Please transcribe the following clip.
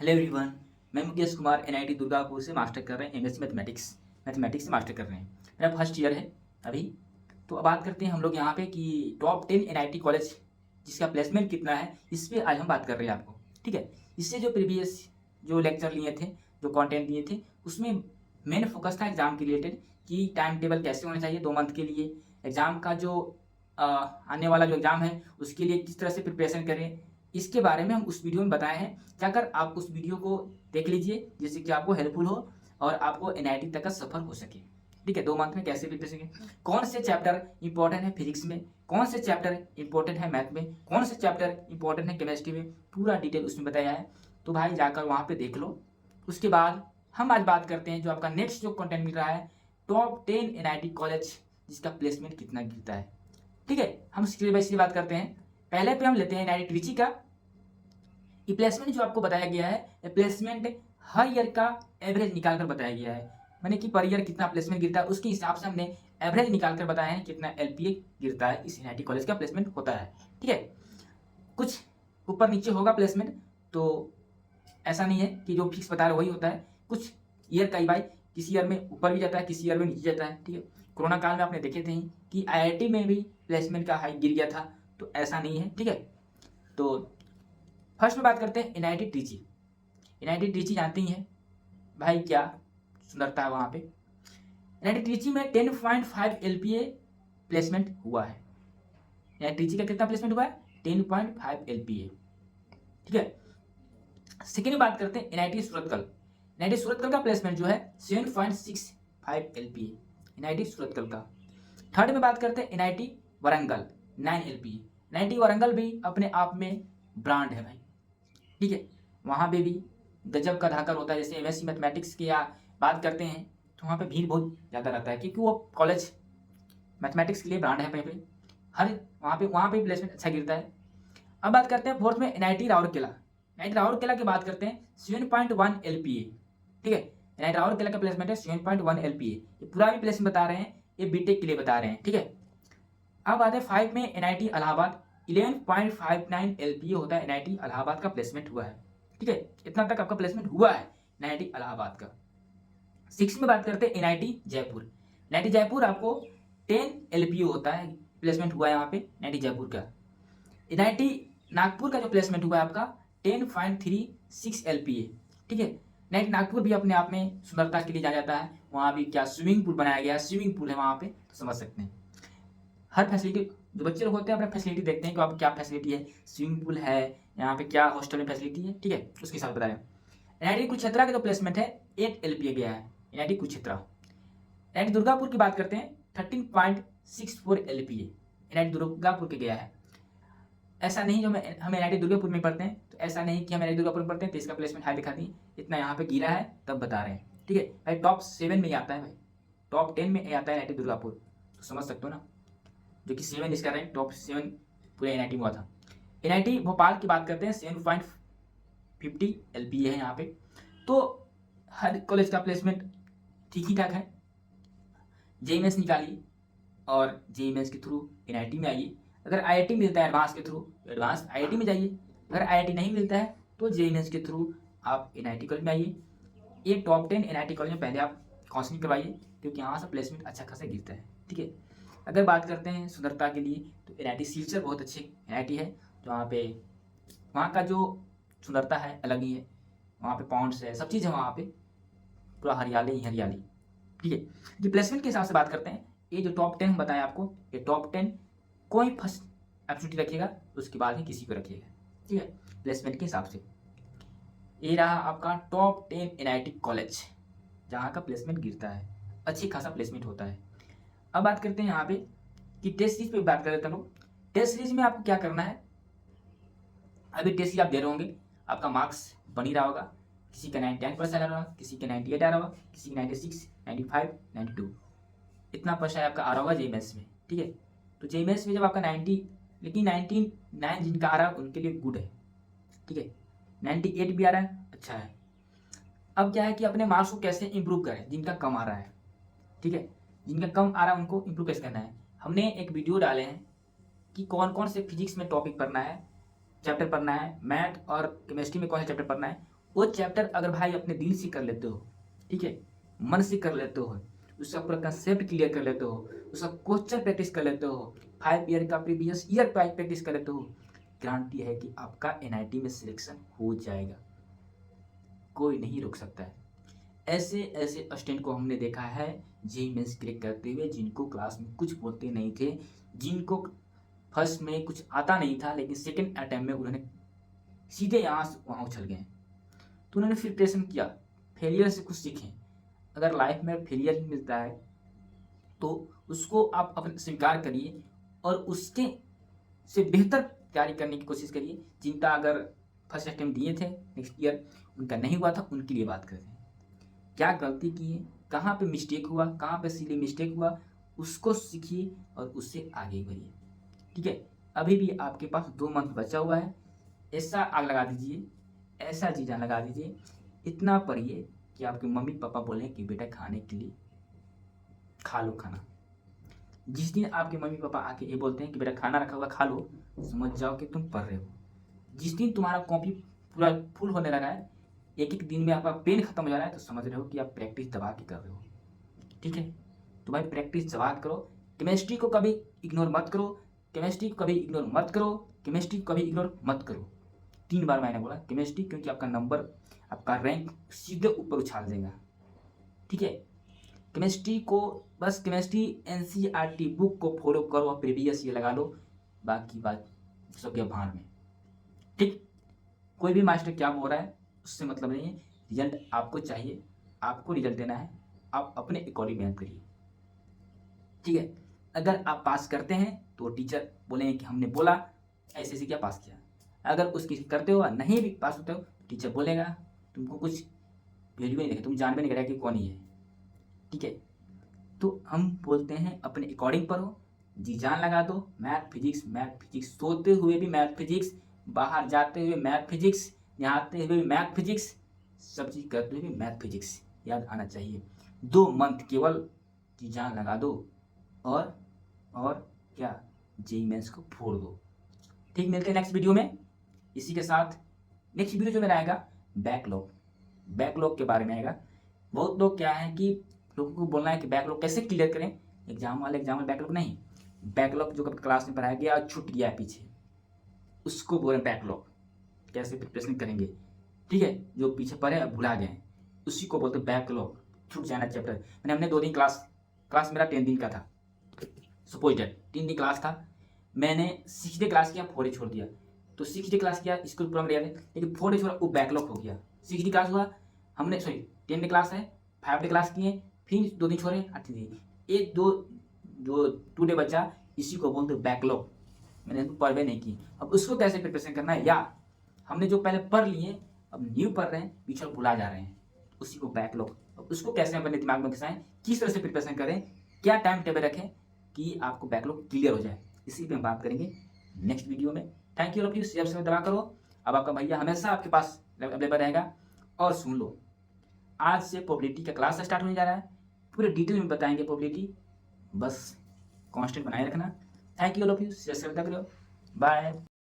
Hello everyone. मैं Mukesh Kumar NIT Durgapur से master कर रहे हैं एमएससी मैथमेटिक्स से मास्टर कर रहे हैं। मेरा फर्स्ट ईयर है अभी। तो अब बात करते हैं हम लोग यहाँ पे कि टॉप 10 एनआईटी कॉलेज जिसका प्लेसमेंट कितना है, इस पर आज हम बात कर रहे हैं आपको। ठीक है। इससे जो प्रीवियस जो लेक्चर लिए थे, जो कंटेंट दिए थे, उसमें मेन फोकस था एग्जाम के रिलेटेड कि टाइम टेबल कैसे होना चाहिए 2 मंथ के लिए, एग्जाम का जो आने वाला जो एग्जाम है उसके लिए किस तरह से प्रिपरेशन करें, इसके बारे में हम उस वीडियो में बताए हैं। जाकर आप उस वीडियो को देख लीजिए जिससे कि आपको हेल्पफुल हो और आपको एनआईटी तक का सफर हो सके। ठीक है। 2 मंथ में कैसे प्रिपरेशन करें, कौन से चैप्टर इंपॉर्टेंट है फिजिक्स में, कौन से चैप्टर इंपॉर्टेंट है मैथ में, कौन से चैप्टर इंपॉर्टेंट है केमिस्ट्री में, पूरा डिटेल उसमें बताया है। तो भाई जाकर वहाँ पे देख लो। उसके बाद हम आज बात करते हैं जो आपका नेक्स्ट जो कंटेंट मिल रहा है, टॉप 10 एनआईटी कॉलेज जिसका प्लेसमेंट कितना गिरता है। ठीक है। हम स्टेप बाय स्टेप बात करते हैं। पहले पे हम लेते हैं एनआईटी ट्रिची का। ये प्लेसमेंट जो आपको बताया गया है, ये प्लेसमेंट हर ईयर का एवरेज निकाल कर बताया गया है, मैंने कि पर ईयर कितना प्लेसमेंट गिरता है उसके हिसाब से हमने एवरेज निकाल कर बताया है कितना एलपीए गिरता है, इस एनआईटी कॉलेज का प्लेसमेंट होता है। ठीक है। कुछ ऊपर नीचे होगा प्लेसमेंट, तो ऐसा नहीं है कि जो फिक्स बता रहे वही होता है। कुछ ईयर कई बार किसी ईयर में ऊपर भी जाता है, किसी ईयर में नीचे जाता है। ठीक है। कोरोना काल में आपने देखे थे कि आईआईटी में भी प्लेसमेंट का हाई गिर गया था, तो ऐसा नहीं है। ठीक है। तो फर्स्ट में बात करते हैं एनआईटी ट्रिची। एनआईटी ट्रिची जानते ही हैं भाई, क्या सुंदरता है वहाँ पे। एनआईटी ट्रिची में 10.5 एलपीए प्लेसमेंट हुआ है। एनआईटी ट्रिची का कितना प्लेसमेंट हुआ है? 10.5 एलपीए। ठीक है। सेकेंड में बात करते हैं एनआईटी सूरतकल। एनआईटी सूरतकल का प्लेसमेंट जो है 7.65 एलपीए, एनआईटी सूरतकल का। थर्ड में बात करते हैं NIT Warangal, 9 LPA. NIT Warangal भी अपने आप में ब्रांड है भाई। ठीक है। वहाँ पे भी गजब का धाकर होता है। जैसे एमएससी मैथमेटिक्स की या बात करते हैं तो वहाँ पे भीड़ बहुत ज़्यादा रहता है, क्योंकि वो कॉलेज मैथमेटिक्स के लिए ब्रांड है। पे हर वहाँ पे प्लेसमेंट अच्छा गिरता है। अब बात करते हैं फोर्थ में एनआईटी राउरकेला। एनआईटी राउरकेला की बात करते हैं 7.1 एलपीए। ठीक है। एनआईटी राउरकेला का प्लेसमेंट है 7.1 एलपीए। ये पूरा भी प्लेसमेंट बता रहे हैं, ये बीटेक के लिए बता रहे हैं। ठीक है। अब आते हैं 5 में एनआईटी इलाहाबाद, 11.59 एलपीए होता है। एनआईटी इलाहाबाद का प्लेसमेंट हुआ है। ठीक है। इतना तक आपका प्लेसमेंट हुआ है एनआईटी इलाहाबाद का। 6 में बात करते हैं एनआईटी जयपुर। एनआईटी जयपुर आपको 10 एलपीए होता है, प्लेसमेंट हुआ है यहाँ पे एनआईटी जयपुर का। एनआईटी नागपुर का जो प्लेसमेंट हुआ है आपका 10.36 एलपीए। ठीक है। एनआईटी नागपुर भी अपने आप में सुंदरता के लिए जाना जाता है। वहाँ भी क्या स्विमिंग पूल बनाया गया है, स्विमिंग पूल है वहाँ पे, तो समझ सकते हैं। हर फैसिलिटी जो बच्चे लोग होते हैं अपना फैसिलिटी देखते हैं कि आप क्या फैसिलिटी है, स्विमिंग पूल है यहाँ पे, क्या हॉस्टल में फैसिलिटी है। ठीक है। उसके साथ बताया। एनआईटी कुरुक्षेत्रा का जो प्लेसमेंट है 8 एलपीए गया है, एनआईटी कुरुक्षेत्रा। एनआईटी दुर्गापुर की बात करते हैं 13.64 एलपीए एनआईटी दुर्गापुर के गया है। ऐसा नहीं जो हम एनआईटी दुर्गापुर में पढ़ते हैं, तो ऐसा नहीं कि हम एनआईटी दुर्गापुर में पढ़ते हैं तो इसका प्लेसमेंट हाई दिखाती है, इतना यहाँ पे गिरा है तब बता रहे हैं। ठीक है भाई। टॉप 7 में ही आता है भाई, टॉप 10 में आता है एनआईटी दुर्गापुर, तो समझ सकते हो ना, जो कि 7 इसका रैंक टॉप 7 पूरे एनआईटी में हुआ था। एनआईटी भोपाल की बात करते हैं 7.50 एलपीए है यहाँ पे। तो हर कॉलेज का प्लेसमेंट ठीक ही ठाक है। जेईएमएस निकालिए और जेईएमएस के थ्रू एनआईटी में आइए। अगर आईआईटी मिलता है एडवांस के थ्रू तो एडवांस आईआईटी में जाइए। अगर आईआईटी नहीं मिलता है तो जेईएमएस के थ्रू आप एनआईटी कॉलेज में आइए। ये टॉप 10 एनआईटी कॉलेज में पहले आप काउंसलिंग करवाइए, क्योंकि यहाँ से प्लेसमेंट अच्छा खासा गिरता है। ठीक है। अगर बात करते हैं सुंदरता के लिए तो एनआईटी सिलचर बहुत अच्छी एनआईटी है। जो वहाँ का जो सुंदरता है अलग ही है। वहाँ पे पॉन्ड्स है, सब चीज़ है वहाँ पे, पूरा हरियाली ही हरियाली। ठीक है। जो प्लेसमेंट के हिसाब से बात करते हैं, ये जो टॉप 10 बताया आपको, ये टॉप 10 कोई फर्स्ट अपॉर्चुनिटी रखिएगा, उसके बाद ही किसी को रखिएगा। ठीक है। प्लेसमेंट के हिसाब से ये रहा आपका टॉप 10 एनआईटी कॉलेज जहाँ का प्लेसमेंट गिरता है, अच्छी खासा प्लेसमेंट होता है। अब बात करते हैं यहाँ पे कि टेस्ट सीरीज पे बात कर लेते हैं लोग। टेस्ट सीरीज में आपको क्या करना है, अभी टेस्ट सीरीज आप दे रहे होंगे, आपका मार्क्स बन ही रहा होगा। किसी का 99% आ रहा होगा, किसी का 98 आ रहा होगा, किसी का 96, 95, 92, इतना परसेंट आपका आ रहा होगा जेईएमएस में। ठीक है। तो जेईएमएस में जब आपका 90, लेकिन 99 जिनका आ रहा है उनके लिए गुड है। ठीक है। 98 भी आ रहा है, अच्छा है। अब क्या है कि अपने मार्क्स को कैसे इंप्रूव करें, जिनका कम आ रहा है। ठीक है। जिनका कम आ रहा है उनको इंप्रूव कैसे करना है, हमने एक वीडियो डाले हैं कि कौन कौन से फिजिक्स में टॉपिक पढ़ना है, चैप्टर पढ़ना है, मैथ और केमिस्ट्री में कौन सा चैप्टर पढ़ना है, वो चैप्टर अगर भाई अपने दिल से कर लेते हो, ठीक है, मन से कर लेते हो, उसका पूरा कंसेप्ट क्लियर कर लेते हो, उसका क्वेश्चन प्रैक्टिस कर लेते हो, 5 ईयर का प्रीवियस ईयर प्रैक्टिस कर लेते हो, गारंटी है कि आपका एनआईटी में सिलेक्शन हो जाएगा, कोई नहीं रोक सकता है। ऐसे ऐसे स्टूडेंट को हमने देखा है जेईई मेंस क्रैक करते हुए, जिनको क्लास में कुछ बोलते नहीं थे, जिनको फर्स्ट में कुछ आता नहीं था, लेकिन सेकेंड अटेम्प्ट में उन्होंने सीधे यहाँ से वहाँ उछल गए। तो उन्होंने प्रिपरेशन किया, फेलियर से कुछ सीखें। अगर लाइफ में फेलियर ही मिलता है तो उसको आप अपने स्वीकार करिए और उसके से बेहतर तैयारी करने की कोशिश करिए। जिनका अगर फर्स्ट अटेम्प्ट दिए थे नेक्स्ट ईयर उनका नहीं हुआ था, उनके लिए बात करते हैं। क्या गलती की है, कहाँ पे मिस्टेक हुआ, कहाँ पे सिली मिस्टेक हुआ, उसको सीखिए और उससे आगे बढ़िए। ठीक है, अभी भी आपके पास 2 मंथ बचा हुआ है। ऐसा आग लगा दीजिए, ऐसा जीजा लगा दीजिए, इतना पढ़िए कि आपके मम्मी पापा बोलें कि बेटा खाने के लिए खा लो खाना। जिस दिन आपके मम्मी पापा आके ये बोलते हैं कि बेटा खाना रखा हुआ खा लो, समझ जाओ कि तुम पढ़ रहे हो। जिस दिन तुम्हारा कॉपी पूरा फुल होने लगा है, एक एक दिन में आपका पेन खत्म हो जा रहा है, तो समझ रहे हो कि आप प्रैक्टिस दबा के कर रहे हो। ठीक है, तो भाई प्रैक्टिस दबा करो। केमिस्ट्री को कभी इग्नोर मत करो, केमिस्ट्री को कभी इग्नोर मत करो, केमिस्ट्री को कभी इग्नोर मत करो। 3 बार मैंने बोला केमिस्ट्री, क्योंकि आपका नंबर, आपका रैंक सीधे ऊपर उछाल देगा। ठीक है, केमिस्ट्री को बस केमिस्ट्री एनसीईआरटी बुक को फॉलो करो और प्रीवियस ये लगा लो, बाकी बात सब के भाड़ में। ठीक, कोई भी मास्टर क्या बोल रहा है उससे मतलब नहीं है, रिजल्ट आपको चाहिए, आपको रिजल्ट देना है, आप अपने अकॉर्डिंग मेहनत करिए। ठीक है, अगर आप पास करते हैं तो टीचर बोलेंगे कि हमने बोला ऐसे ऐसे क्या पास किया। अगर उसकी करते हो नहीं भी पास होते हो, टीचर बोलेगा तुमको कुछ वैल्यू नहीं देगा, तुम जान भी नहीं करेगा कि कौन ही है। ठीक है, तो हम बोलते हैं अपने अकॉर्डिंग पढ़ो, जी जान लगा दो, मैथ फिजिक्स, सोते हुए भी मैथ फिजिक्स, बाहर जाते हुए मैथ फिजिक्स, नहाते हुए मैथ फिजिक्स, सब चीज़ करते हुए मैथ फिजिक्स याद आना चाहिए। 2 मंथ केवल जी जान लगा दो और क्या, जेईई मेंस को फोड़ दो। ठीक, मिलते हैं नेक्स्ट वीडियो में। इसी के साथ नेक्स्ट वीडियो जो मेरा आएगा बैकलॉग के बारे में आएगा। बहुत लोग क्या है कि लोगों को बोलना है कि बैकलॉग कैसे क्लियर करें, एग्जाम वाले बैकलॉग नहीं, बैकलॉग जो कभी क्लास में पढ़ाया गया और छूट गया है पीछे, उसको बोले बैकलॉग। कैसे प्रिपरेशन करेंगे, ठीक है, जो पीछे पढ़े अब भुला गए उसी को बोलते बैकलॉग, छूट जाना चैप्टर। मैंने हमने 2 दिन क्लास मेरा 10 दिन का था, सपोज डेट 3 दिन क्लास था, मैंने 6 डे क्लास किया, 4 डे छोड़ दिया। तो 6 डे क्लास किया, इसको पूरा याद है, लेकिन 4 डे छोड़ा, वो बैकलॉग हो गया। 6 डे क्लास हुआ, हमने सॉरी 10 डे क्लास है, 5 डे क्लास किए, फिर 2 दिन छोड़े, 8 दिन, एक दो 2 डे बचा, इसी को बोलते बैकलॉग। मैंने तो पढ़ भी नहीं की। अब उसको कैसे प्रिपरेशन करना है, या हमने जो पहले पढ़ लिए अब न्यू पढ़ रहे हैं, पीछे भुला जा रहे हैं, उसी को बैकलॉग। अब उसको कैसे अपने दिमाग में घुसाएं, किस तरह से प्रिपरेशन करें, क्या टाइम टेबल रखें कि आपको बैकलॉग क्लियर हो जाए, इसी पे हम बात करेंगे नेक्स्ट वीडियो में। Thank you all of you, share से दबा करो। अब आपका भैया हमेशा आपके पास अवेलेबल रहेगा। और सुन लो, आज से प्रोबेबिलिटी का क्लास स्टार्ट होने जा रहा है, पूरे डिटेल में बताएंगे प्रोबेबिलिटी, बस कांस्टेंट बनाए रखना। Thank you all of you, share से दबा करो, बाय।